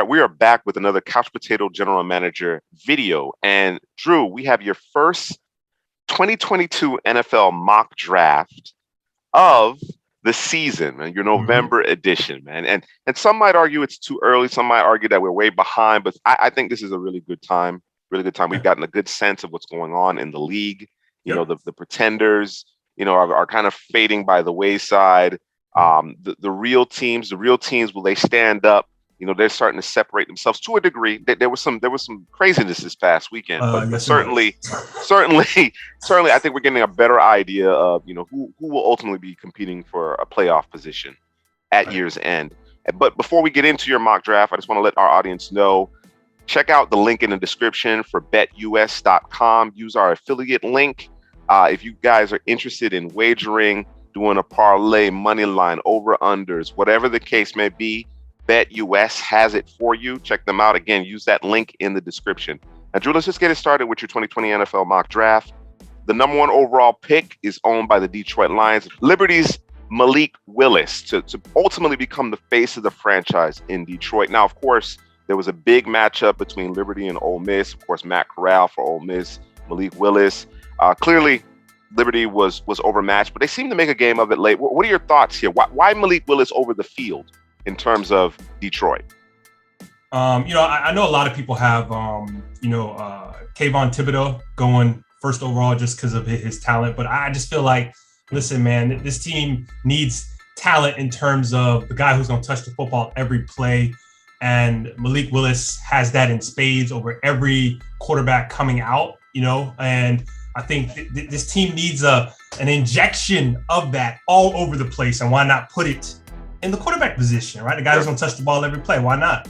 we are back with another Couch Potato General Manager video. And Drew, we have your first 2022 NFL mock draft of the season, and your November edition, man. And some might argue it's too early. Some might argue that we're way behind, but I think this is a really good time. Really good time. We've gotten a good sense of what's going on in the league. You know, the pretenders, you know, are kind of fading by the wayside. The real teams, will they stand up? You know, they're starting to separate themselves to a degree. There was some craziness this past weekend, but certainly, I think we're getting a better idea of, you know, who will ultimately be competing for a playoff position at year's end. But before we get into your mock draft, I just want to let our audience know, check out the link in the description for betus.com. Use our affiliate link. If you guys are interested in wagering, doing a parlay, money line, over-unders, whatever the case may be, BetUS has it for you. Check them out. Again, use that link in the description. Now, Drew, let's just get it started with your 2020 NFL mock draft. The number 1 overall pick is owned by the Detroit Lions. Liberty's Malik Willis to ultimately become the face of the franchise in Detroit. Now, of course, there was a big matchup between Liberty and Ole Miss. Of course, Matt Corral for Ole Miss, Malik Willis. Clearly, Liberty was overmatched, but they seemed to make a game of it late. What are your thoughts here? Why Malik Willis over the field in terms of Detroit? You know, I know a lot of people have, Kayvon Thibodeaux going first overall just because of his talent. But I just feel like, listen, man, this team needs talent in terms of the guy who's going to touch the football every play. And Malik Willis has that in spades over every quarterback coming out, you know, and I think this team needs an injection of that all over the place. And why not put it in the quarterback position, right? The guy who's going to touch the ball every play. Why not?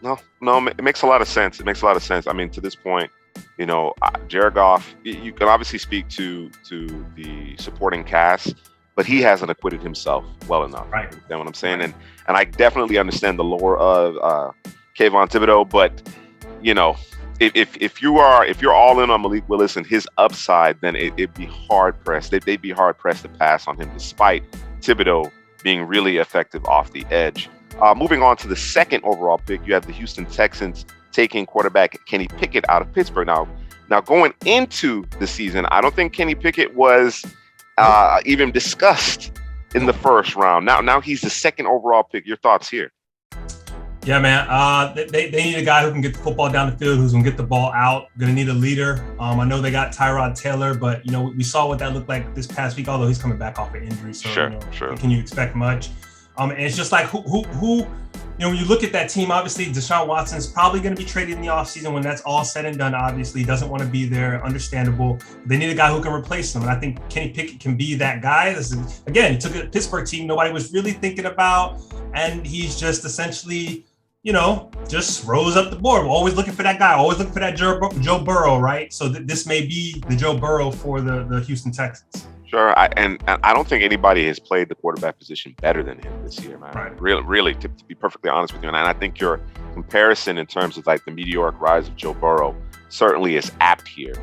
No, it makes a lot of sense. It makes a lot of sense. I mean, to this point, you know, Jared Goff, you can obviously speak to the supporting cast, but he hasn't acquitted himself well enough. Right. You know what I'm saying? And I definitely understand the lore of Kayvon Thibodeaux, but, you know, if you're all in on Malik Willis and his upside, then it'd be hard pressed. They'd be hard pressed to pass on him, despite Thibodeaux being really effective off the edge. Moving on to the 2nd overall pick, you have the Houston Texans taking quarterback Kenny Pickett out of Pittsburgh. Now going into the season, I don't think Kenny Pickett was even discussed in the first round. Now he's the 2nd overall pick. Your thoughts here? Yeah, man. They need a guy who can get the football down the field, who's going to get the ball out. Going to need a leader. I know they got Tyrod Taylor, but, you know, we saw what that looked like this past week, although he's coming back off an injury. So, sure. Can you expect much? And it's just like who you know, when you look at that team, obviously Deshaun Watson's probably going to be traded in the offseason when that's all said and done. Obviously, he doesn't want to be there. Understandable. They need a guy who can replace him. And I think Kenny Pickett can be that guy. Again, he took a Pittsburgh team nobody was really thinking about. And he's just essentially, you know, just rose up the board. We're always looking for that guy, always looking for that Joe Burrow, right? So this may be the Joe Burrow for the Houston Texans. Sure, and I don't think anybody has played the quarterback position better than him this year, man. Right. Really, to be perfectly honest with you, and I think your comparison in terms of like the meteoric rise of Joe Burrow certainly is apt here.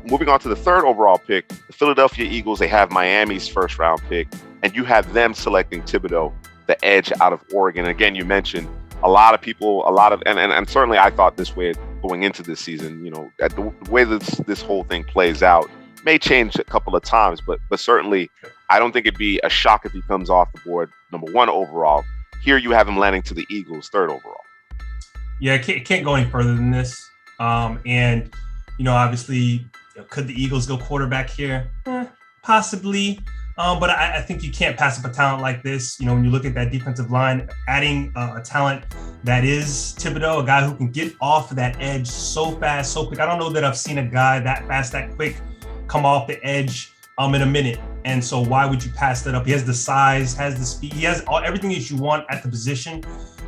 Moving on to the 3rd overall pick, the Philadelphia Eagles, they have Miami's 1st round pick, and you have them selecting Thibodeaux, the edge out of Oregon. And again, you mentioned a lot of people, and certainly I thought this way going into this season, you know, at the way this whole thing plays out, may change a couple of times, but certainly I don't think it'd be a shock if he comes off the board number 1 overall. Here you have him landing to the Eagles 3rd overall. Yeah, it can't go any further than this. And, you know, obviously, you know, could the Eagles go quarterback here? Possibly. But I think you can't pass up a talent like this. You know, when you look at that defensive line, adding a talent that is Thibodeaux, a guy who can get off that edge so fast, so quick. I don't know that I've seen a guy that fast, that quick come off the edge in a minute. And so why would you pass that up? He has the size, has the speed, he has everything that you want at the position.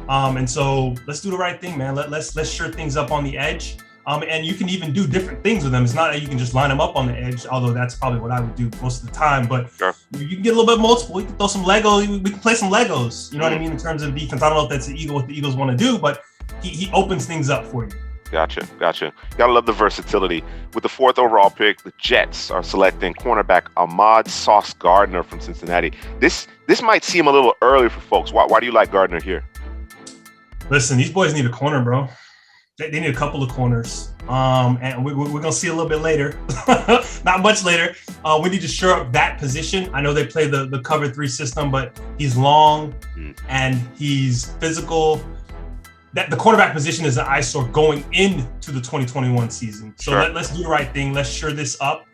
And so let's do the right thing, man. Let's sure things up on the edge. And you can even do different things with them. It's not that you can just line them up on the edge, although that's probably what I would do most of the time. But sure, you can get a little bit multiple. We can throw some Legos. We can play some Legos. You know what I mean? In terms of defense, I don't know if that's what the Eagles want to do, but he opens things up for you. Gotcha. Gotta love the versatility. With the 4th overall pick, the Jets are selecting cornerback Ahmad Sauce Gardner from Cincinnati. This might seem a little early for folks. Why do you like Gardner here? Listen, these boys need a corner, bro. They need a couple of corners. And we're going to see a little bit later. Not much later. We need to shore up that position. I know they play the cover 3 system, but he's long and he's physical. The quarterback position is an eyesore going into the 2021 season. So let's do the right thing. Let's shore this up.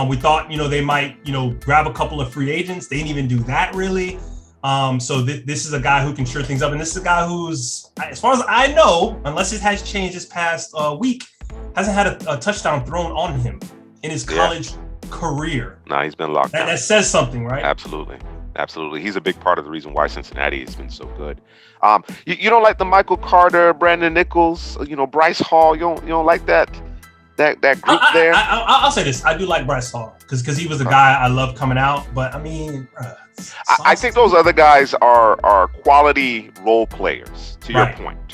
We thought, they might, grab a couple of free agents. They didn't even do that really. So this is a guy who can shore things up. And this is a guy who's, as far as I know, unless it has changed this past week, hasn't had a touchdown thrown on him in his college career. No, he's been locked down. That says something, right? Absolutely. He's a big part of the reason why Cincinnati has been so good. You don't like the Michael Carter, Brandon Nichols, Bryce Hall. You don't like that group there? I'll say this. I do like Bryce Hall because he was a guy I love coming out. But I mean, I think those other guys are quality role players. To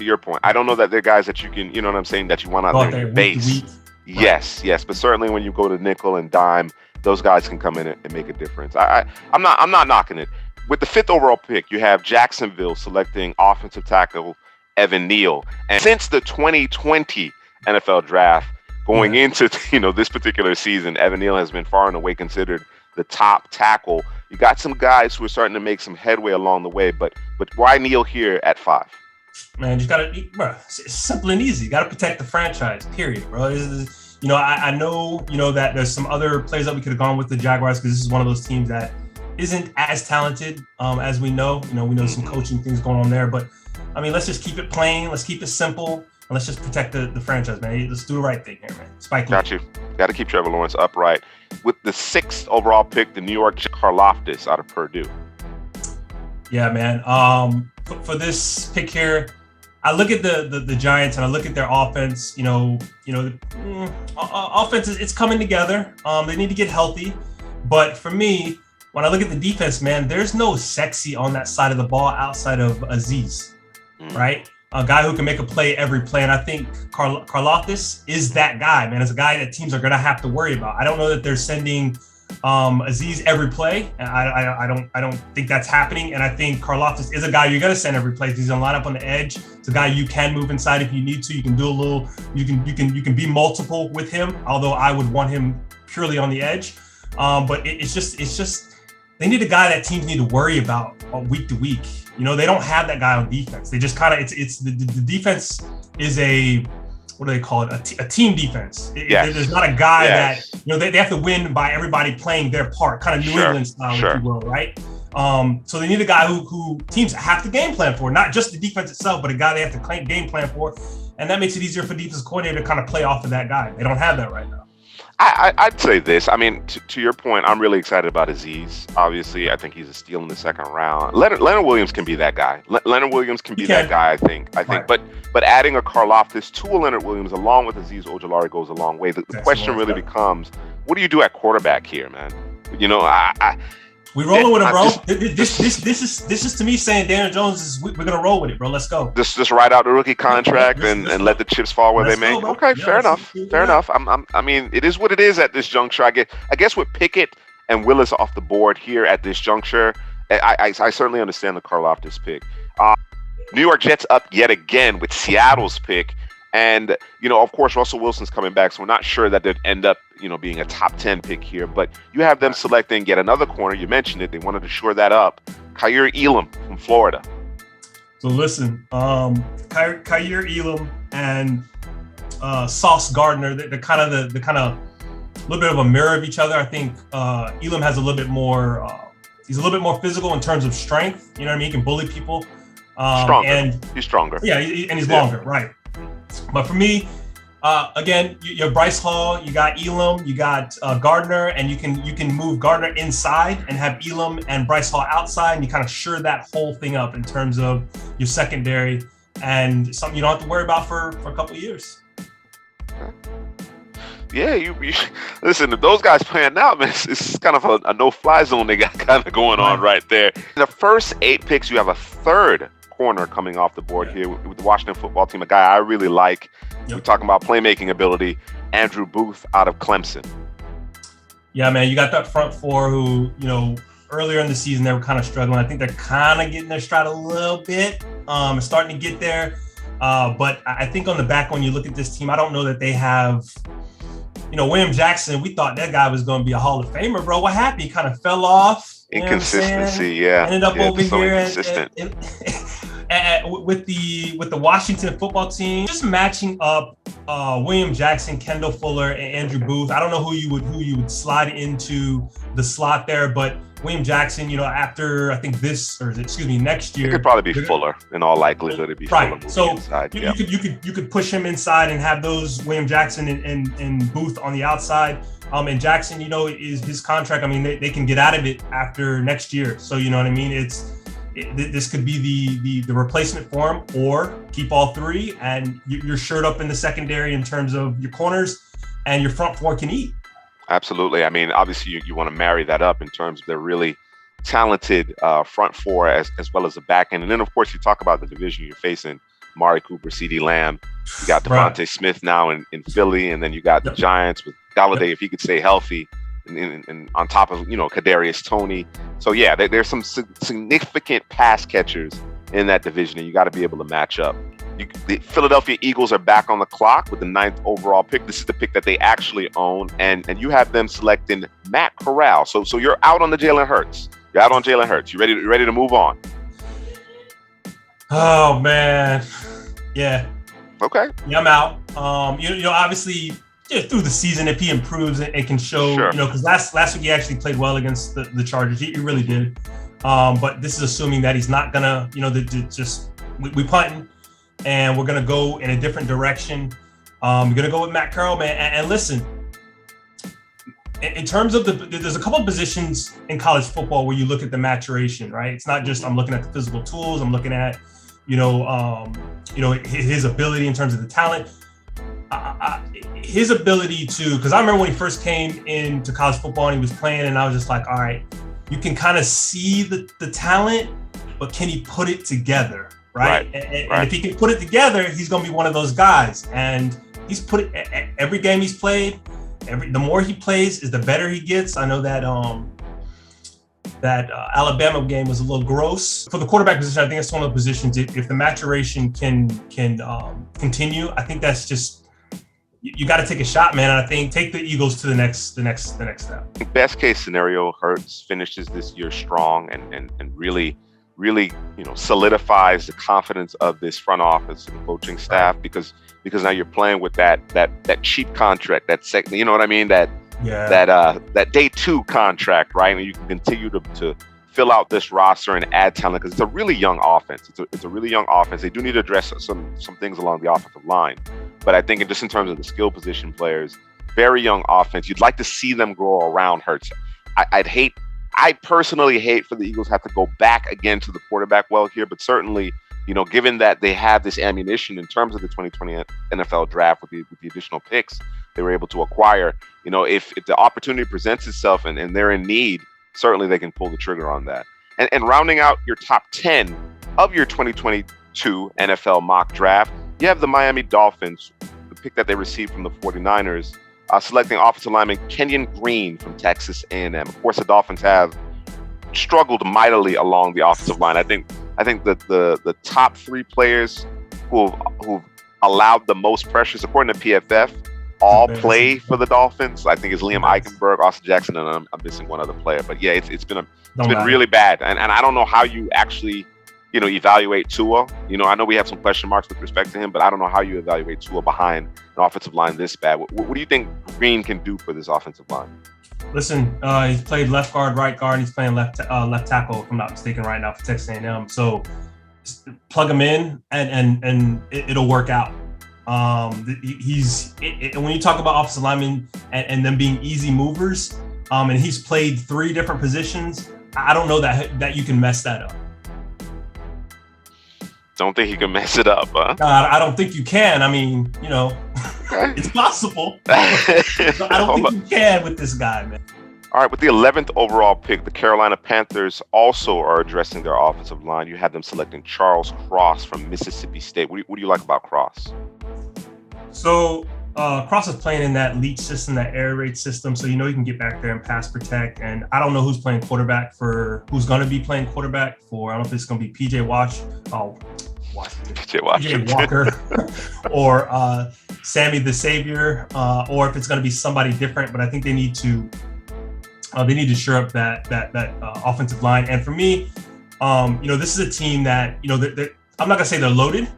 your point. I don't know that they're guys that you can, you know what I'm saying, that you want out there in your base. Yes. But certainly when you go to nickel and dime, those guys can come in and make a difference. I'm not knocking it. With the 5th overall pick, you have Jacksonville selecting offensive tackle Evan Neal. And since the 2020 NFL draft, going into this particular season, Evan Neal has been far and away considered the top tackle. You got some guys who are starting to make some headway along the way, but why Neal here at 5? Man, you gotta, bro. It's simple and easy. You gotta protect the franchise. Period, bro. I know that there's some other players that we could have gone with the Jaguars because this is one of those teams that isn't as talented as we know. We know some coaching things going on there, but I mean, let's just keep it plain. Let's keep it simple. And let's just protect the franchise, man. Let's do the right thing here, man. Spike Lee. Got you. Got to keep Trevor Lawrence upright. With the 6th overall pick, the New York Karlaftis out of Purdue. Yeah, man. For this pick here, I look at the Giants and I look at their offense. Offense it's coming together. They need to get healthy, but for me, when I look at the defense, man, there's no sexy on that side of the ball outside of Azeez, right? A guy who can make a play every play. And I think Karlaftis is that guy, man. It's a guy that teams are going to have to worry about. I don't know that they're sending Azeez every play. I don't think that's happening. And I think Karlaftis is a guy you're going to send every play. He's going to line up on the edge. It's a guy you can move inside if you need to. You can do a little, you can be multiple with him, although I would want him purely on the edge. But it's just they need a guy that teams need to worry about week to week. They don't have that guy on defense. They just kind of, it's the defense is what do they call it? A team defense. There's not a guy that, they have to win by everybody playing their part, kind of New England style, if you will, right? So they need a guy who teams have to game plan for, not just the defense itself, but a guy they have to game plan for. And that makes it easier for defense coordinator to kind of play off of that guy. They don't have that right now. I'd say this. I mean, to your point, I'm really excited about Azeez. Obviously, I think he's a steal in the 2nd round. Leonard Williams can be that guy. Leonard Williams can be that guy, I think. Right. But adding a Karlaftis to a Leonard Williams along with Azeez Ojulari goes a long way. The question really becomes, what do you do at quarterback here, man? We rolling with it, bro. This is to me saying Daniel Jones we're gonna roll with it, bro. Let's go. Just ride out the rookie contract and let the chips fall where they may. Okay, fair enough. I mean, it is what it is at this juncture. I guess with Pickett and Willis off the board here at this juncture, I certainly understand the Karlaftis pick. New York Jets up yet again with Seattle's pick. And, of course, Russell Wilson's coming back, so we're not sure that they'd end up, being a top 10 pick here. But you have them selecting yet another corner. You mentioned it. They wanted to shore that up. Kaiir Elam from Florida. So listen, Kaiir Elam and Sauce Gardner, they're kind of a little bit of a mirror of each other. I think Elam has a little bit more. He's a little bit more physical in terms of strength. You know what I mean? He can bully people. He's stronger. Yeah, and he's longer, right? But for me, again, you have Bryce Hall, you got Elam, you got Gardner, and you can move Gardner inside and have Elam and Bryce Hall outside, and you kind of shore that whole thing up in terms of your secondary and something you don't have to worry about for a couple of years. Yeah, you listen, if those guys playing now, man, it's kind of a no-fly zone they got kind of going on right there. In the first 8 picks, you have a 3rd corner coming off the board here with the Washington football team, a guy I really like. We're talking about playmaking ability, Andrew Booth out of Clemson. Yeah, man, you got that front 4 who, earlier in the season, they were kind of struggling. I think they're kind of getting their stride a little bit, starting to get there. But I think on the back, when you look at this team, I don't know that they have, William Jackson. We thought that guy was going to be a Hall of Famer, bro. What happened? He kind of fell off. Inconsistency, yeah. Ended up over so here with the Washington football team, just matching up William Jackson, Kendall Fuller, and Andrew Booth. I don't know who you would slide into the slot there, but William Jackson, after I think next year, it could probably be Fuller in all likelihood. It'd be right. Fuller So inside. you could push him inside and have those William Jackson and Booth on the outside. And Jackson, is his contract. I mean, they can get out of it after next year. So you know what I mean. This could be the replacement for him, or keep all three and you're shirt up in the secondary in terms of your corners, and your front four can eat. Absolutely. I mean, obviously you want to marry that up in terms of their really talented front four as well as the back end. And then, of course, you talk about the division you're facing: Mari Cooper, CeeDee Lamb. You got Devontae Smith now in Philly, and then you got the Giants with Galladay, if he could stay healthy, and on top of, Kadarius Toney. So, yeah, there's some significant pass catchers in that division, and you got to be able to match up. The Philadelphia Eagles are back on the clock with the 9th overall pick. This is the pick that they actually own, and you have them selecting Matt Corral. So you're out on the Jalen Hurts. You're out on Jalen Hurts. You ready to move on? Oh man, yeah. Okay. Yeah, I'm out. Obviously, through the season, if he improves, it can show. Sure. Because last week he actually played well against the Chargers. He really did. But this is assuming that he's not gonna, we punting. And we're going to go in a different direction. We're going to go with Matt Corral, man. And listen, in terms of there's a couple of positions in college football where you look at the maturation, right? It's not just I'm looking at the physical tools. I'm looking at, his ability in terms of the talent. His ability to, because I remember when he first came into college football and he was playing, and I was just like, all right, you can kind of see the talent, but can he put it together? Right. And if he can put it together, he's going to be one of those guys. And he's put it every game he's played. The more he plays, is the better he gets. I know that Alabama game was a little gross for the quarterback position. I think it's one of the positions. If the maturation can continue, I think that's just you got to take a shot, man. And I think take the Eagles to the next step. Best case scenario, Hurts finishes this year strong and really solidifies the confidence of this front office and coaching staff, because now you're playing with that cheap contract, that second, you know what I mean? That day two contract, right? And you can continue to fill out this roster and add talent, because it's a really young offense. It's a really young offense. They do need to address some things along the offensive line, but I think just in terms of the skill position players, very young offense. You'd like to see them grow around Hurts. I personally hate for the Eagles have to go back again to the quarterback well here, but certainly, given that they have this ammunition in terms of the 2020 NFL draft with the additional picks they were able to acquire, if the opportunity presents itself and they're in need, certainly they can pull the trigger on that. And rounding out your top 10 of your 2022 NFL mock draft, you have the Miami Dolphins, the pick that they received from the 49ers, selecting offensive lineman Kenyon Green from Texas A&M. Of course, the Dolphins have struggled mightily along the offensive line. I think that the top three players who've allowed the most pressures, according to PFF, all play for the Dolphins. I think it's Liam Eichenberg, Austin Jackson, and I'm missing one other player. But yeah, it's been really bad, and I don't know how you actually evaluate Tua. I know we have some question marks with respect to him, but I don't know how you evaluate Tua behind an offensive line this bad. What do you think Green can do for this offensive line? Listen, he's played left guard, right guard. He's playing left tackle, if I'm not mistaken, right now for Texas A&M. So plug him in, and it'll work out. When you talk about offensive linemen and them being easy movers, and he's played 3 different positions, I don't know that you can mess that up. Don't think he can mess it up, huh? I don't think you can. I mean, it's possible. I don't think you can with this guy, man. All right, with the 11th overall pick, the Carolina Panthers also are addressing their offensive line. You have them selecting Charles Cross from Mississippi State. What do you like about Cross? So Cross is playing in that leech system, that air raid system, so he can get back there and pass protect. And I don't know who's going to be playing quarterback for. I don't know if it's going to be PJ Walker or Sammy the Savior, or if it's going to be somebody different. But I think they need to shore up that offensive line. And for me, this is a team that I'm not going to say they're loaded.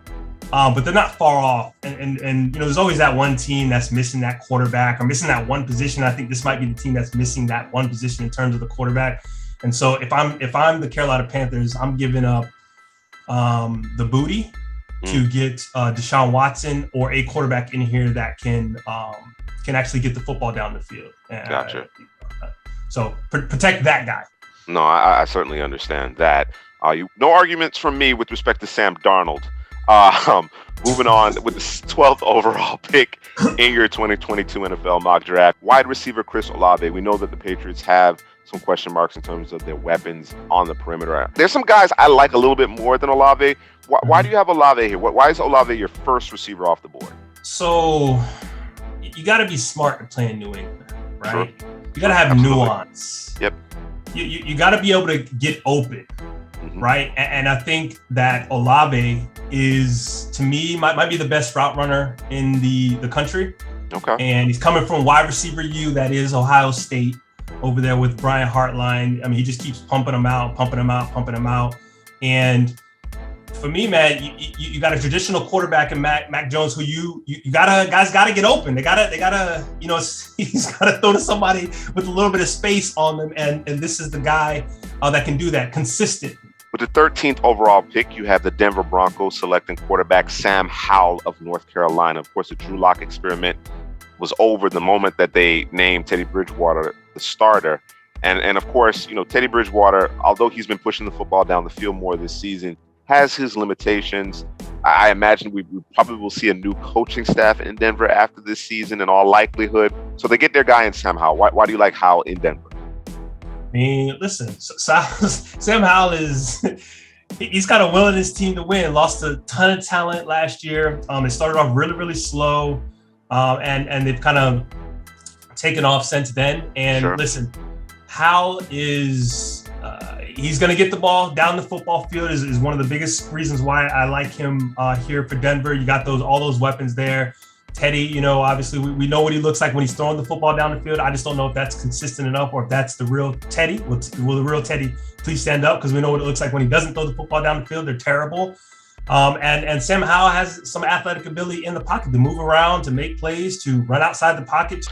But they're not far off, and there's always that one team that's missing that quarterback or missing that one position. I think this might be the team that's missing that one position in terms of the quarterback. And so if I'm the Carolina Panthers, I'm giving up the booty to get Deshaun Watson or a quarterback in here that can actually get the football down the field. Gotcha. So protect that guy. No, I certainly understand that. No arguments from me with respect to Sam Darnold. Moving on with the 12th overall pick in your 2022 NFL mock draft, wide receiver Chris Olave. We know that the Patriots have some question marks in terms of their weapons on the perimeter. There's some guys I like a little bit more than Olave. Why do you have Olave here? Why is Olave your first receiver off the board? So you got to be smart to play in New England, right? Sure. You got to have nuance. Yep. You got to be able to get open. Right. And I think that Olave is, to me, might be the best route runner in the country. Okay. And he's coming from wide receiver U, that is Ohio State, over there with Brian Hartline. I mean, he just keeps pumping them out. And for me, man, you got a traditional quarterback in Mac Jones who guys got to get open. They gotta he's got to throw to somebody with a little bit of space on them. And this is the guy that can do that consistent. With the 13th overall pick, you have the Denver Broncos selecting quarterback Sam Howell of North Carolina. Of course, the Drew Lock experiment was over the moment that they named Teddy Bridgewater the starter. And of course, Teddy Bridgewater, although he's been pushing the football down the field more this season, has his limitations. I imagine we probably will see a new coaching staff in Denver after this season in all likelihood. So they get their guy in Sam Howell. Why do you like Howell in Denver? I mean, listen, Sam Howell he's got a will in his team to win. Lost a ton of talent last year. It started off really, really slow, and they've kind of taken off since then. And Sure. Listen, Howell is he's going to get the ball down the football field is one of the biggest reasons why I like him here for Denver. You got all those weapons there. Teddy, obviously we know what he looks like when he's throwing the football down the field. I just don't know if that's consistent enough or if that's the real Teddy. Will the real Teddy please stand up? Because we know what it looks like when he doesn't throw the football down the field. They're terrible. And Sam Howell has some athletic ability in the pocket to move around, to make plays, to run outside the pocket.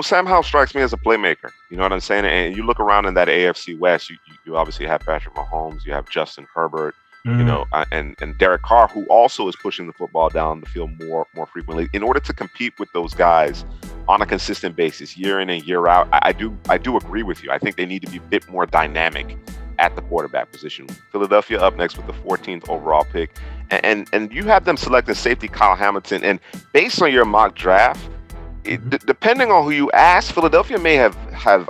Sam Howell strikes me as a playmaker. You know what I'm saying? And you look around in that AFC West, you obviously have Patrick Mahomes, you have Justin Herbert, and Derek Carr, who also is pushing the football down the field more frequently. In order to compete with those guys on a consistent basis, year in and year out, I do agree with you. I think they need to be a bit more dynamic at the quarterback position. Philadelphia up next with the 14th overall pick, and you have them selecting safety Kyle Hamilton. And based on your mock draft, depending on who you ask, Philadelphia may have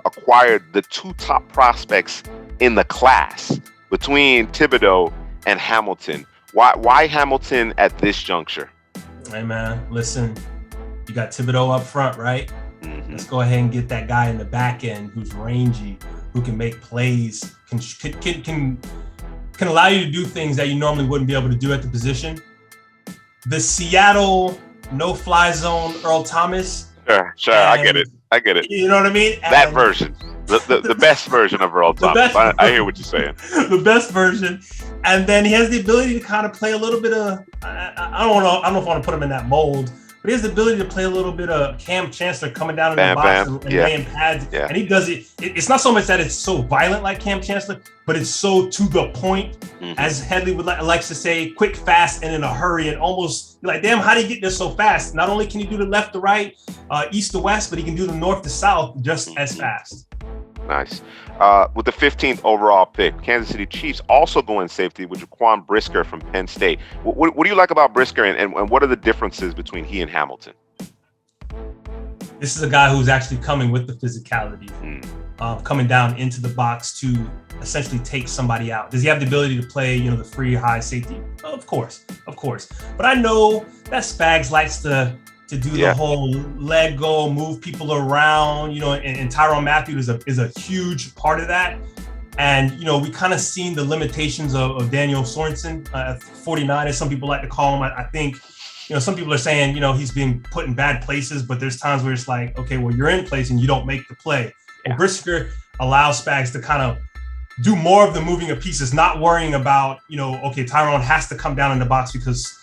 acquired the two top prospects in the class between Thibodeaux and Hamilton. Why Hamilton at this juncture? Hey man, listen, you got Thibodeaux up front, right? Mm-hmm. Let's go ahead and get that guy in the back end who's rangy, who can make plays, can allow you to do things that you normally wouldn't be able to do at the position. The Seattle no-fly zone Earl Thomas. Sure, I get it. You know what I mean? That version. The best version of Earl Thomas. I hear what you're saying. The best version. And then he has the ability to kind of play a little bit of, I don't know if I want to put him in that mold, but he has the ability to play a little bit of Cam Chancellor coming down in the box and laying pads. Yeah. And he does it. It's not so much that it's so violent like Cam Chancellor, but it's so to the point, as Headley likes to say, quick, fast, and in a hurry. And almost like, damn, how do you get there so fast? Not only can he do the left to right, east to west, but he can do the north to south just as fast. Nice. With the 15th overall pick, Kansas City Chiefs also going safety with Jaquan Brisker from Penn State. What do you like about Brisker, and what are the differences between he and Hamilton? This is a guy who's actually coming with the physicality, coming down into the box to essentially take somebody out. Does he have the ability to play, the free high safety? Of course. But I know that Spags likes to to do the whole leg go, move people around, and Tyrann Mathieu is a huge part of that. And, we kind of seen the limitations of Daniel Sorensen, 49, as some people like to call him. I think, some people are saying, he's being put in bad places, but there's times where it's like, okay, well, you're in place and you don't make the play. Well, Brisker allows Spags to kind of do more of the moving of pieces, not worrying about, okay, Tyrann has to come down in the box because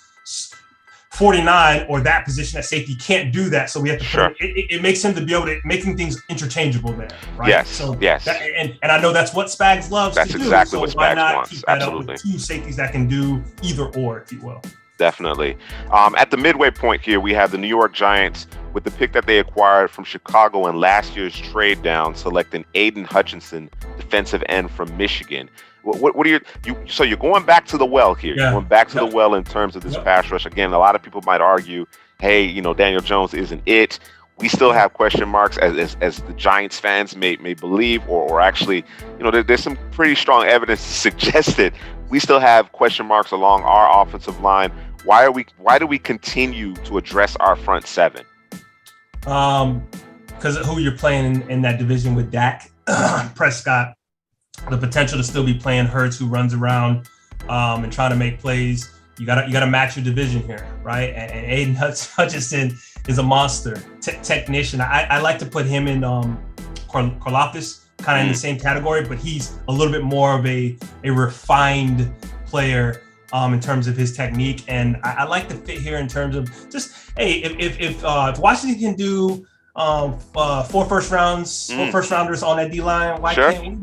49 or that position at safety can't do that. So we have to put it makes him to be able to making things interchangeable there, right? Yes. So yes. And I know that's what Spags loves to do. That's exactly what why Spags not wants. Keep that Absolutely. Up with two safeties that can do either or, if you will. Definitely. At the midway point here, we have the New York Giants with the pick that they acquired from Chicago in last year's trade down, selecting Aiden Hutchinson, defensive end from Michigan. What are so you're going back to the well here. You're going back to the well in terms of this pass rush. Again, a lot of people might argue, hey, Daniel Jones isn't it. We still have question marks as the Giants fans may believe, or actually, there's some pretty strong evidence to suggest that we still have question marks along our offensive line. Why do we continue to address our front seven? Because of who you're playing in that division with Dak, Prescott, the potential to still be playing Hurts, who runs around and trying to make plays. You gotta match your division here, right? And Aiden Hutchinson is a monster technician. I like to put him in Karlaftis, kind of in the same category, but he's a little bit more of a refined player in terms of his technique. And I like to fit here in terms of just, hey, if Washington can do 4 first rounders on that D-line, why can't we?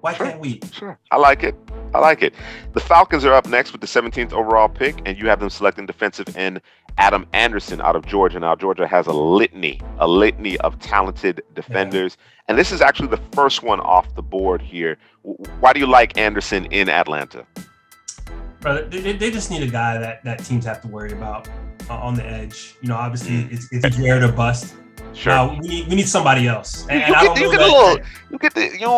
Why can't we? Sure. I like it. The Falcons are up next with the 17th overall pick, and you have them selecting defensive end Adam Anderson out of Georgia. Now, Georgia has a litany of talented defenders, and this is actually the first one off the board here. Why do you like Anderson in Atlanta? Brother, they just need a guy that teams have to worry about on the edge. Obviously, it's a Garrett or bust. Sure. We need somebody else. And you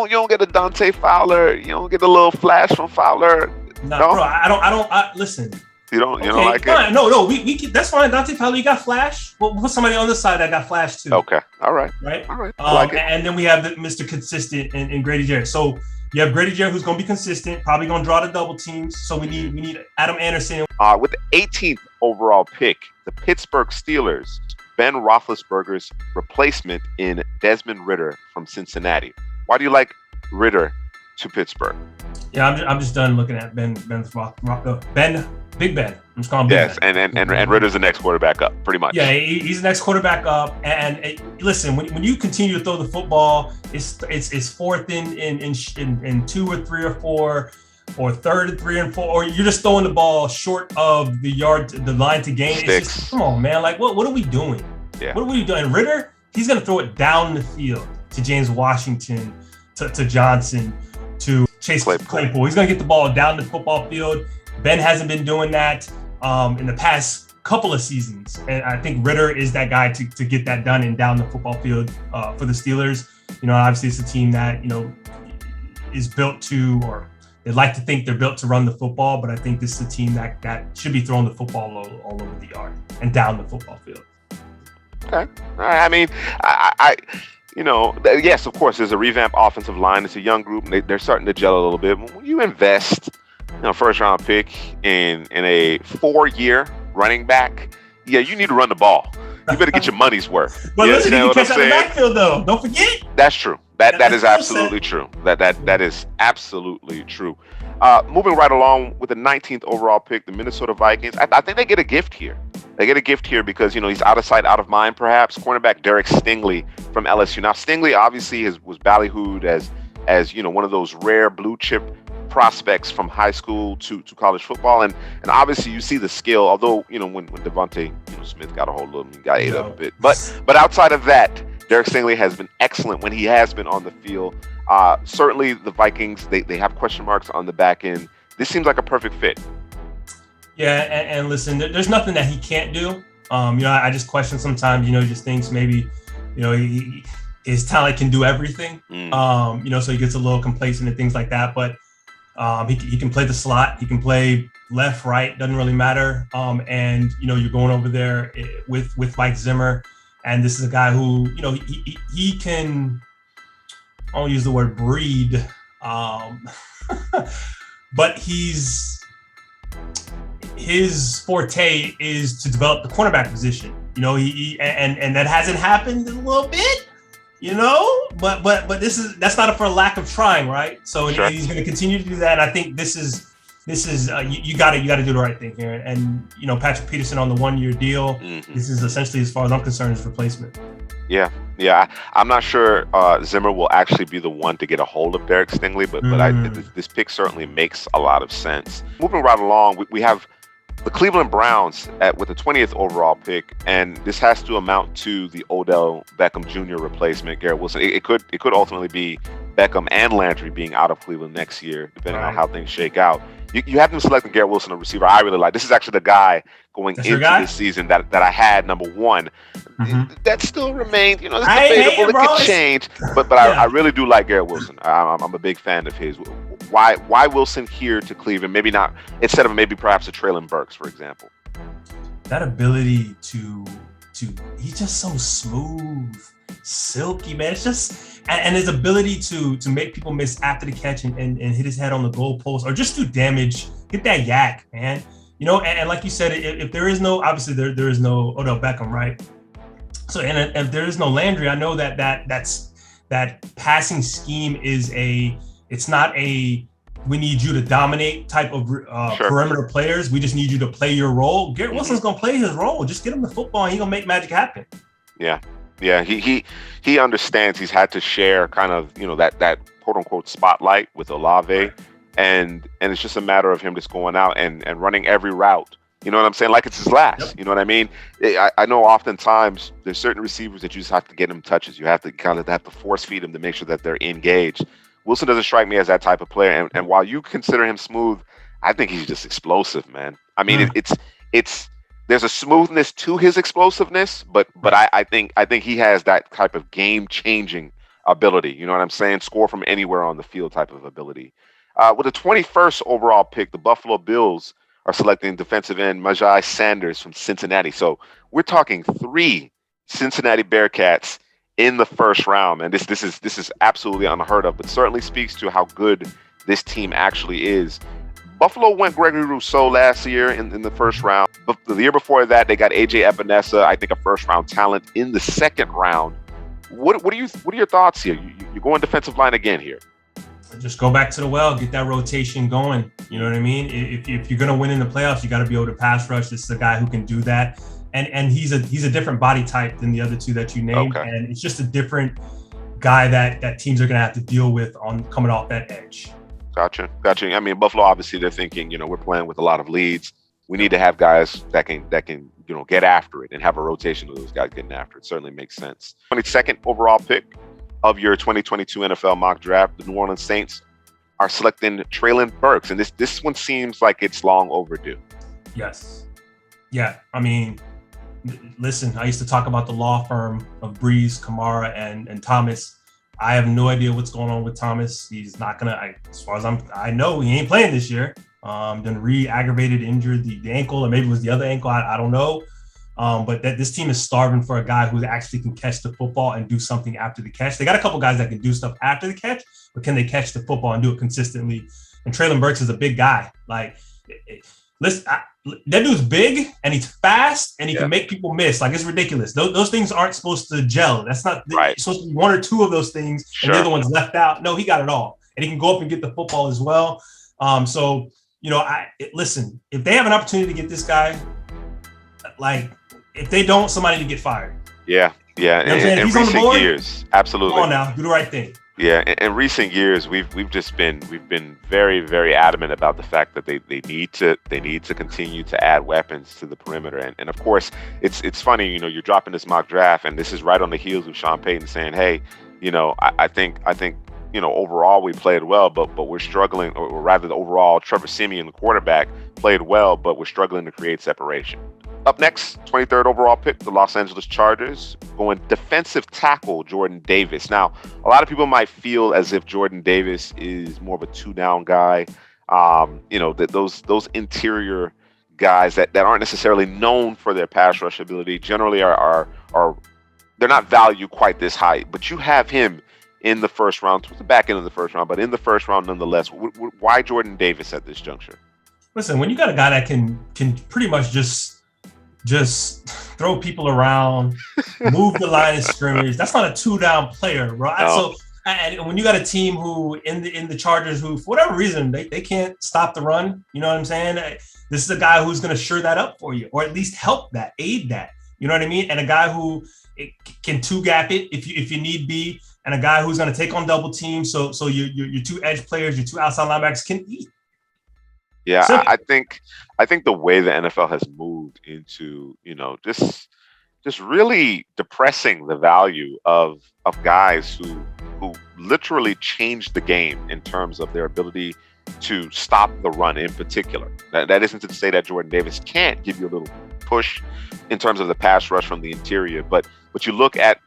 don't get a Dante Fowler. You don't get a little flash from Fowler. No, bro. I listen. You don't like fine. it? No. We that's fine. Dante Fowler, you got flash. We'll put somebody on the side that got flash too. Okay. All right. Right. I like it. And then we have Mr. Consistent and Grady Jarrett. So you have Grady Jarrett, who's going to be consistent, probably going to draw the double teams. So we need Adam Anderson. With the 18th overall pick, the Pittsburgh Steelers, Ben Roethlisberger's replacement in Desmond Ritter from Cincinnati. Why do you like Ritter to Pittsburgh? Yeah, I'm just done looking at Big Ben. I'm just calling Big Ben. And Ritter's the next quarterback up, pretty much. Yeah, he's the next quarterback up. And listen, when you continue to throw the football, it's fourth in 2 or 3 or 4, or third and 3 and 4, or you're just throwing the ball short of the line to gain. It's just, come on, man. Like, what are we doing? Yeah. What are we doing? Ritter, he's going to throw it down the field to James Washington, to Johnson, to Chase Claypool. He's going to get the ball down the football field. Ben hasn't been doing that in the past couple of seasons. And I think Ritter is that guy to get that done and down the football field for the Steelers. Obviously it's a team that, is built to, or they like to think they're built to run the football, but I think this is a team that should be throwing the football all over the yard and down the football field. Okay. All right. I mean, yes, of course, there's a revamped offensive line. It's a young group. They're starting to gel a little bit. When you invest, first round pick in a 4-year running back, you need to run the ball. You better get your money's worth. But listen, you catch out the backfield, though. Don't forget. That's true. That is absolutely true. That is absolutely true. Moving right along with the 19th overall pick, the Minnesota Vikings. I think they get a gift here. They get a gift here because, he's out of sight, out of mind, perhaps. Cornerback Derek Stingley from LSU. Now, Stingley obviously was ballyhooed as one of those rare blue chip prospects from high school to college football. And obviously you see the skill, although, when Devontae Smith got a hold of him, he got ate up a bit. But outside of that, Derek Stingley has been excellent when he has been on the field. Certainly the Vikings, they have question marks on the back end. This seems like a perfect fit. Yeah, and listen, there's nothing that he can't do. I just question sometimes, just thinks maybe, his talent can do everything. So he gets a little complacent and things like that. But he can play the slot. He can play left, right, doesn't really matter. And you're going over there with Mike Zimmer, and this is a guy who he can. I won't use the word breed, but his forte is to develop the cornerback position. And that hasn't happened in a little bit. But that's not for a lack of trying, right? So sure. He's going to continue to do that. And I think this is you got to do the right thing here. And Patrick Peterson on the 1-year deal. Mm-hmm. This is essentially, as far as I'm concerned, his replacement. Yeah. I'm not sure Zimmer will actually be the one to get a hold of Derek Stingley, but this pick certainly makes a lot of sense. Moving right along, we have the Cleveland Browns with the 20th overall pick, and this has to amount to the Odell Beckham Jr. replacement, Garrett Wilson. It could ultimately be Beckham and Landry being out of Cleveland next year, depending on how things shake out. You have them selecting Garrett Wilson, a receiver I really like. This is actually the guy going into this season that I had number one. Mm-hmm. That still remains, it's debatable. It could change, but I really do like Garrett Wilson. I'm a big fan of his. Why Wilson here to Cleveland? Maybe not instead of perhaps a Treylon Burks, for example. That ability to he's just so smooth, silky, man. It's just and his ability to make people miss after the catch and hit his head on the goalpost or just do damage, get that yak, man. And like you said, if there is no, obviously there is no Odell Beckham, right? So and if there is no Landry, I know that passing scheme it's not a we need you to dominate type of perimeter players. We just need you to play your role. Garrett Wilson's gonna play his role. Just get him the football and he's gonna make magic happen. Yeah, he understands he's had to share kind of that quote unquote spotlight with Olave, and it's just a matter of him just going out and running every route. You know what I'm saying? Like it's his last. Yep. You know what I mean? I know oftentimes there's certain receivers that you just have to get them touches. You have to kind of have to force feed them to make sure that they're engaged. Wilson doesn't strike me as that type of player, and while you consider him smooth, I think he's just explosive, man. I mean, it's there's a smoothness to his explosiveness, but I think he has that type of game-changing ability. You know what I'm saying? Score from anywhere on the field type of ability. With the 21st overall pick, the Buffalo Bills are selecting defensive end Myjai Sanders from Cincinnati. So we're talking 3 Cincinnati Bearcats in the first round, and this is absolutely unheard of, but certainly speaks to how good this team actually is. Buffalo went Gregory Rousseau last year in the first round. But the year before that, they got AJ Epinesa, I think a first round talent in the second round. What are your thoughts here? You're going defensive line again here. Just go back to the well, get that rotation going. You know what I mean? If you're gonna win in the playoffs, you got to be able to pass rush. This is a guy who can do that. And he's a different body type than the other 2 that you named, and it's just a different guy that teams are going to have to deal with on coming off that edge. Gotcha. I mean, Buffalo, obviously, they're thinking, we're playing with a lot of leads. We need to have guys that can get after it and have a rotation of those guys getting after it. Certainly makes sense. 22nd overall pick of your 2022 NFL mock draft, the New Orleans Saints are selecting Treylon Burks, and this one seems like it's long overdue. Yes. Yeah. I mean, listen, I used to talk about the law firm of Breeze, Kamara, and Thomas. I have no idea what's going on with Thomas. He's not gonna, as far as I know, he ain't playing this year. Then re-aggravated, injured the ankle, or maybe it was the other ankle. I don't know. But this team is starving for a guy who actually can catch the football and do something after the catch. They got a couple guys that can do stuff after the catch, but can they catch the football and do it consistently? And Treylon Burks is a big guy. Listen, that dude's big and he's fast and he can make people miss. Like, it's ridiculous. Those things aren't supposed to gel. That's not right. It's supposed to be 1 or 2 of those things, and the other one's left out. No, he got it all, and he can go up and get the football as well. Listen, if they have an opportunity to get this guy, if they don't, somebody to get fired. Yeah. In recent years, absolutely. Come on now, do the right thing. Yeah, in recent years, we've been very, very adamant about the fact that they need to continue to add weapons to the perimeter, and of course it's funny, you're dropping this mock draft, and this is right on the heels of Sean Payton saying, hey, I think overall we played well, but we're struggling, or rather overall Trevor Siemian, the quarterback, played well, but we're struggling to create separation. Up next, 23rd overall pick, the Los Angeles Chargers, going defensive tackle Jordan Davis. Now, a lot of people might feel as if Jordan Davis is more of a 2-down guy. Those interior guys that aren't necessarily known for their pass rush ability generally are they're not valued quite this high. But you have him in the first round, towards the back end of the first round, but in the first round nonetheless. Why Jordan Davis at this juncture? Listen, when you got a guy that can pretty much just throw people around, move the line of scrimmage, that's not a 2-down player, bro. No. So, and when you got a team who in the Chargers who, for whatever reason, they can't stop the run, you know what I'm saying? This is a guy who's going to sure that up for you, or at least help that, aid that. You know what I mean? And a guy who can two-gap it if you need be, and a guy who's going to take on double teams. So your two edge players, your two outside linebackers can eat. Yeah, So, I think the way the NFL has moved into, just really depressing the value of guys who literally changed the game in terms of their ability to stop the run in particular. That isn't to say that Jordan Davis can't give you a little push in terms of the pass rush from the interior, but you look at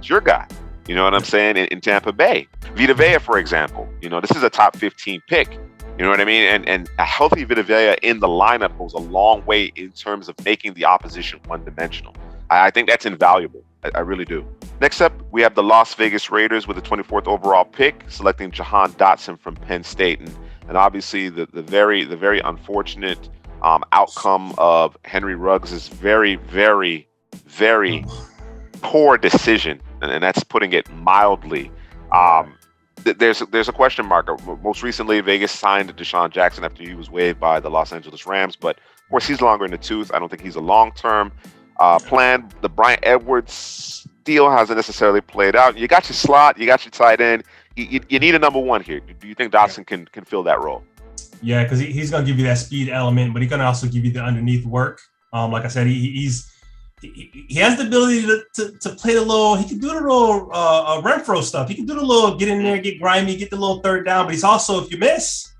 your guy, you know what I'm saying, in Tampa Bay. Vita Vea, for example, this is a top 15 pick. You know what I mean? And a healthy Vita Vea in the lineup goes a long way in terms of making the opposition one-dimensional. I think that's invaluable. I really do. Next up, we have the Las Vegas Raiders with the 24th overall pick, selecting Jahan Dotson from Penn State. And obviously the very unfortunate outcome of Henry Ruggs' very, very, very poor decision. And that's putting it mildly. There's a question mark. Most recently, Vegas signed Deshaun Jackson after he was waived by the Los Angeles Rams. But, of course, he's longer in the tooth. I don't think he's a long-term plan. The Bryant Edwards deal hasn't necessarily played out. You got your slot. You got your tight end. You need a number one here. Do you think Dotson can fill that role? Yeah, because he's going to give you that speed element, but he's going to also give you the underneath work. Like I said, he has the ability to play the little. He can do the little Renfro stuff. He can do the little get in there, get grimy, get the little third down. But he's also, if you miss,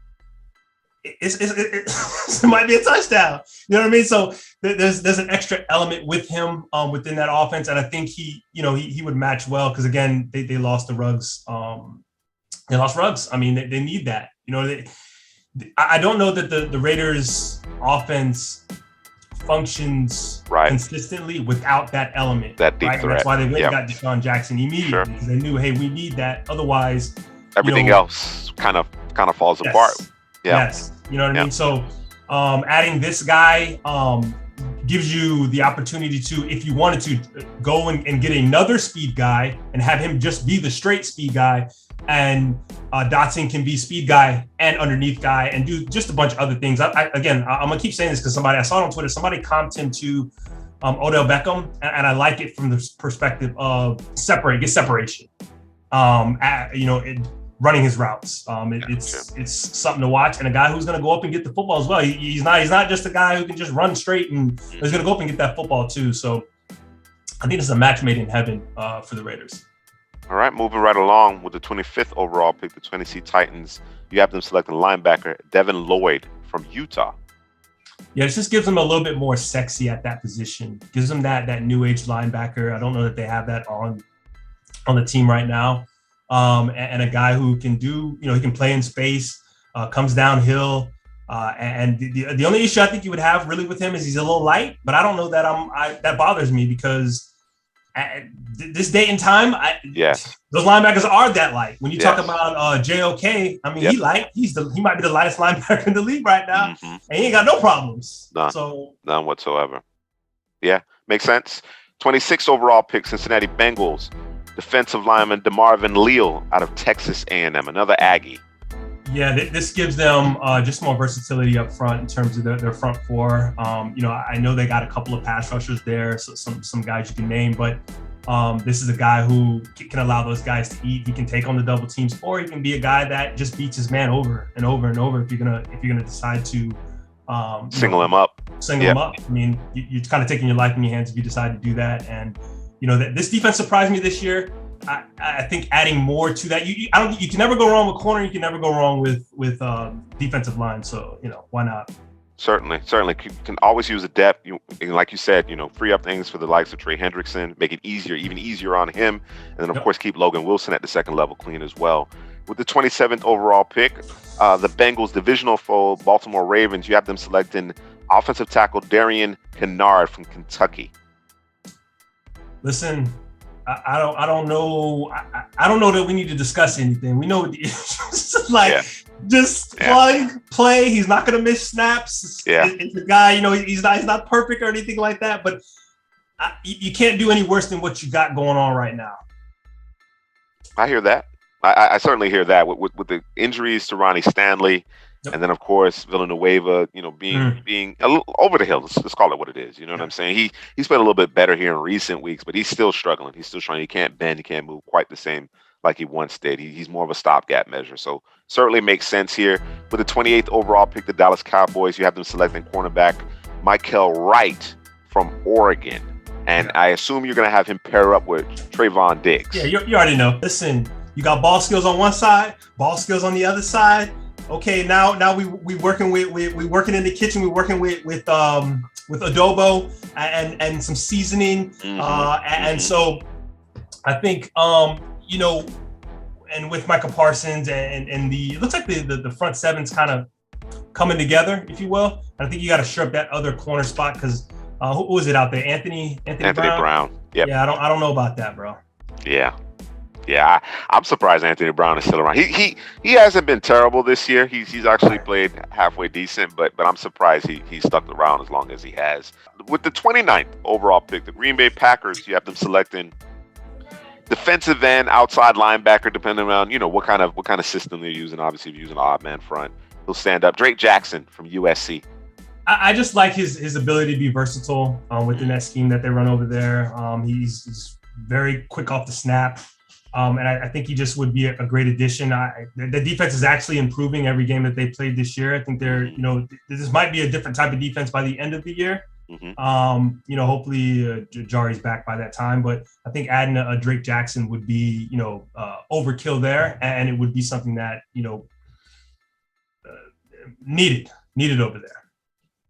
it might be a touchdown. You know what I mean? So there's an extra element with him within that offense, and I think he would match well because again they lost the Ruggs. They lost Ruggs. I mean they need that. I don't know that the Raiders offense functions consistently without that element. That deep threat. And that's why they went and got Deshaun Jackson immediately because they knew, hey, we need that. Otherwise, everything else kind of falls apart. Yeah. Yes. You know what I mean? So adding this guy gives you the opportunity to, if you wanted to, go and get another speed guy and have him just be the straight speed guy. And Dotson can be speed guy and underneath guy and do just a bunch of other things. I'm going to keep saying this because I saw it on Twitter, somebody comped him to Odell Beckham. And I like it from the perspective of get separation, running his routes. It's something to watch. And a guy who's going to go up and get the football as well. He's not just a guy who can just run straight and he's going to go up and get that football too. So I think it's a match made in heaven for the Raiders. All right, moving right along with the 25th overall pick, the Tennessee Titans. You have them selecting linebacker Devin Lloyd from Utah. Yeah, it just gives them a little bit more sexy at that position. Gives them that new age linebacker. I don't know that they have that on the team right now. And a guy who can do, he can play in space, comes downhill. And the only issue I think you would have really with him is he's a little light, but I don't know that that bothers me because at this date and time, those linebackers are that light. When you talk about JOK, I mean, he light. He might be the lightest linebacker in the league right now, and he ain't got no problems. None whatsoever. Yeah, makes sense. 26th overall pick, Cincinnati Bengals, defensive lineman DeMarvin Leal out of Texas A&M, another Aggie. Yeah, this gives them just more versatility up front in terms of their front four. I know they got a couple of pass rushers there, so some guys you can name, but this is a guy who can allow those guys to eat. He can take on the double teams, or he can be a guy that just beats his man over and over and over if you're gonna decide to single him up. Him up. I mean, you're kind of taking your life in your hands if you decide to do that. And this defense surprised me this year. I think adding more to that, you can never go wrong with corner. You can never go wrong with defensive line. So why not? Certainly, you can always use the depth. Like you said, free up things for the likes of Trey Hendrickson, make it even easier on him, and then of course keep Logan Wilson at the second level clean as well. with the 27th overall pick, the Bengals divisional foe, Baltimore Ravens, you have them selecting offensive tackle Darian Kinnard from Kentucky. Listen, I don't know. I don't know that we need to discuss anything. We know what the issues just plug, play. He's not going to miss snaps. It's a guy, he's not perfect or anything like that, but you can't do any worse than what you got going on right now. I hear that. I certainly hear that with the injuries to Ronnie Stanley, and then of course Villanueva, being a little over the hill. Let's call it what it is. You know what I'm saying? He's played a little bit better here in recent weeks, but he's still struggling. He's still trying. He can't bend. He can't move quite the same like he once did. He's more of a stopgap measure. So certainly makes sense here. With the 28th overall pick, the Dallas Cowboys, you have them selecting cornerback Myjai Wright from Oregon. And I assume you're going to have him pair up with Trayvon Diggs. Yeah, you already know. Listen, you got ball skills on one side, ball skills on the other side. Okay, now we working we working in the kitchen. We're working with adobo and some seasoning. And so I think and with Micah Parsons and it looks like the front seven's kind of coming together, if you will. And I think you got to shore up that other corner spot because who was it out there? Anthony Brown. Yep. Yeah, I don't know about that, bro. Yeah, I'm surprised Anthony Brown is still around. He hasn't been terrible this year. He's actually played halfway decent, but I'm surprised he stuck around as long as he has. With the 29th overall pick, the Green Bay Packers, you have them selecting defensive end, outside linebacker, depending on what kind of system they're using. Obviously, if you're using an odd man front, he'll stand up. Drake Jackson from USC. I just like his ability to be versatile within that scheme that they run over there. He's very quick off the snap. And I think he just would be a great addition. The defense is actually improving every game that they played this year. I think this might be a different type of defense by the end of the year. Hopefully Jari's back by that time. But I think adding a Drake Jackson would be, overkill there. And it would be something that, needed over there.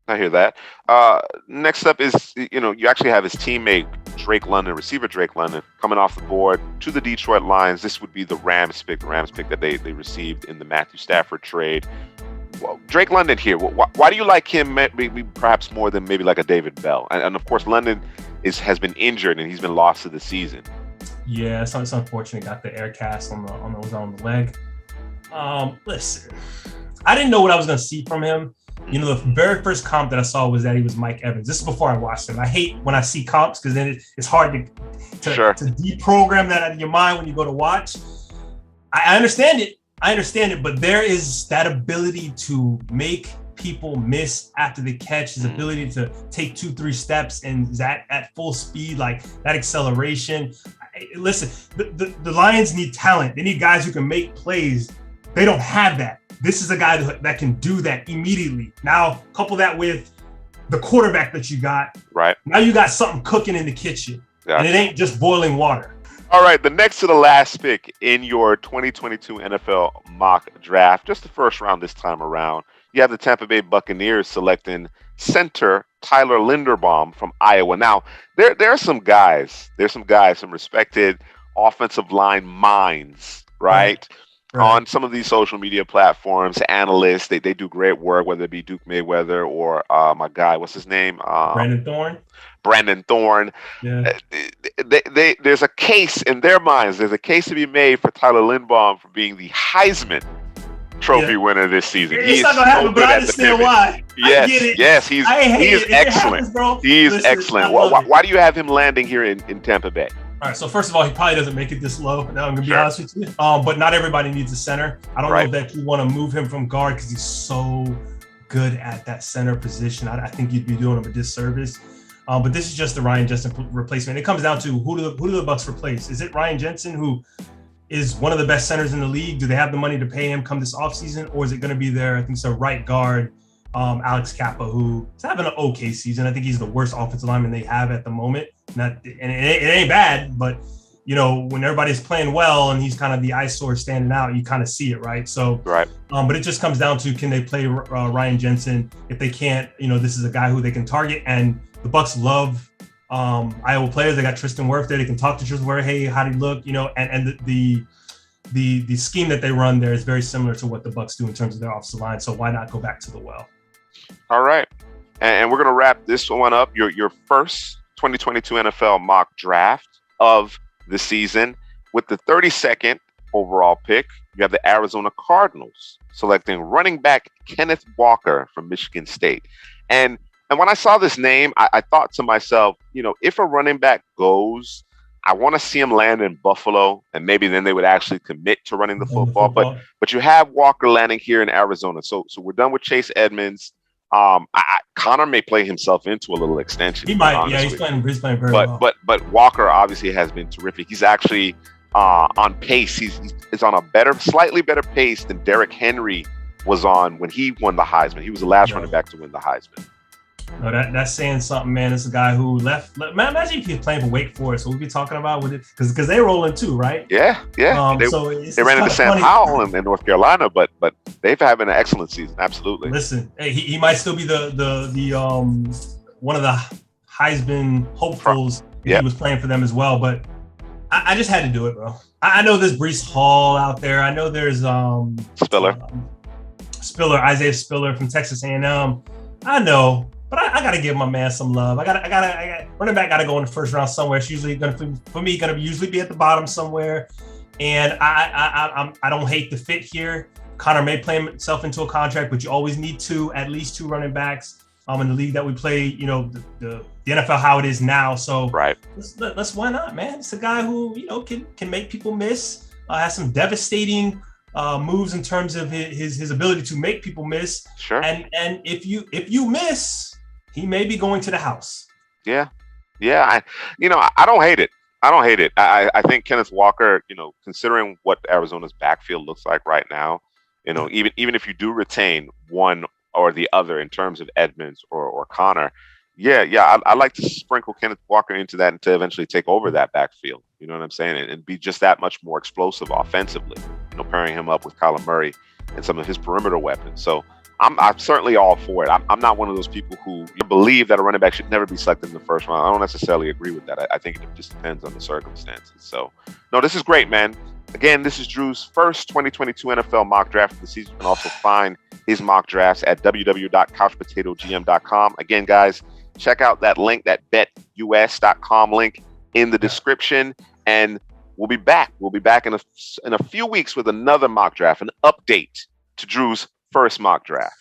I hear that. Next up is, you actually have his teammate, receiver Drake London, coming off the board to the Detroit Lions. This would be the Rams pick that they received in the Matthew Stafford trade. Well, Drake London here, why do you like him maybe perhaps more than maybe like a David Bell? And of course, London has been injured and he's been lost to the season. Yeah, it's unfortunate. Got the air cast on the leg. Listen, I didn't know what I was going to see from him. The very first comp that I saw was that he was Mike Evans. This is before I watched him. I hate when I see comps because then it's hard to deprogram that out of your mind when you go to watch. I understand it, but there is that ability to make people miss after the catch, his ability to take 2-3 steps and that at full speed, like that acceleration. Listen, the Lions need talent. They need guys who can make plays. They don't have that. This is a guy that can do that immediately. Now, couple that with the quarterback that you got. Right. Now you got something cooking in the kitchen. Yeah. And it ain't just boiling water. All right, the next to the last pick in your 2022 NFL mock draft, just the first round this time around, you have the Tampa Bay Buccaneers selecting center Tyler Linderbaum from Iowa. Now, there are some guys. There's some guys, some respected offensive line minds, right? On some of these social media platforms, analysts, they do great work, whether it be Duke Mayweather or my guy, what's his name? Brandon Thorne. Yeah. There's a case in their minds. There's a case to be made for Tyler Linderbaum for being the Heisman Trophy winner this season. It's not gonna happen, but I understand why. Yes, I get it. Yes, he is excellent. He's excellent. Why do you have him landing here in Tampa Bay? All right, so first of all, he probably doesn't make it this low. Now I'm going to be honest with you. But not everybody needs a center. I don't know that you want to move him from guard because he's so good at that center position. I think you'd be doing him a disservice. But this is just the Ryan Jensen replacement. It comes down to who do the Bucs replace? Is it Ryan Jensen, who is one of the best centers in the league? Do they have the money to pay him come this offseason? Or is it going to be their, I think so, right guard, Alex Kappa, who is having an okay season. I think he's the worst offensive lineman they have at the moment. It ain't bad, but when everybody's playing well and he's kind of the eyesore standing out, you kind of see it, right? So, but it just comes down to, can they play Ryan Jensen? If they can't, this is a guy who they can target, and the Bucs love Iowa players. They got Tristan Wirth there. They can talk to Tristan Wirth. Hey, how do you look? And the the scheme that they run there is very similar to what the Bucs do in terms of their offensive line. So why not go back to the well? All right. And we're going to wrap this one up. Your first 2022 NFL mock draft of the season with the 32nd overall pick. You have the Arizona Cardinals selecting running back Kenneth Walker from Michigan State. And when I saw this name, I thought to myself, if a running back goes, I want to see him land in Buffalo, and maybe then they would actually commit to running the football. But you have Walker landing here in Arizona. So we're done with Chase Edmonds. Connor may play himself into a little extension. He might. Yeah, he's playing very well. But Walker obviously has been terrific. He's actually on pace. He's on a slightly better pace than Derek Henry was on when he won the Heisman. He was the last running back to win the Heisman. No, that's saying something, man. It's a guy who left. Man, imagine if he was playing for Wake Forest. What we'd be talking about with it, because they rolling too, right? Yeah. They ran into Sam Howell in North Carolina, but they've had an excellent season. Absolutely. Listen, hey, he might still be the one of the Heisman hopefuls if he was playing for them as well. But I just had to do it, bro. I know there's Breece Hall out there. I know there's Isaiah Spiller from Texas A&M. I know. But I gotta give my man some love. I gotta running back gotta go in the first round somewhere. It's usually gonna usually be at the bottom somewhere. And I don't hate the fit here. Connor may play himself into a contract, but you always need at least two running backs in the league that we play. The NFL how it is now. So right. Let's why not, man? It's a guy who can make people miss. Has some devastating moves in terms of his ability to make people miss. Sure. And if you miss, he may be going to the house. Yeah. I don't hate it. I think Kenneth Walker, considering what Arizona's backfield looks like right now, even if you do retain one or the other in terms of Edmonds or Connor, I like to sprinkle Kenneth Walker into that and to eventually take over that backfield. You know what I'm saying? And be just that much more explosive offensively, pairing him up with Kyler Murray and some of his perimeter weapons. So I'm certainly all for it. I'm not one of those people who believe that a running back should never be selected in the first round. I don't necessarily agree with that. I think it just depends on the circumstances. So, no, this is great, man. Again, this is Drew's first 2022 NFL mock draft of the season. You can also find his mock drafts at www.couchpotatogm.com. Again, guys, check out that link, that betus.com link in the description, and we'll be back. We'll be back in a few weeks with another mock draft, an update to Drew's first mock draft.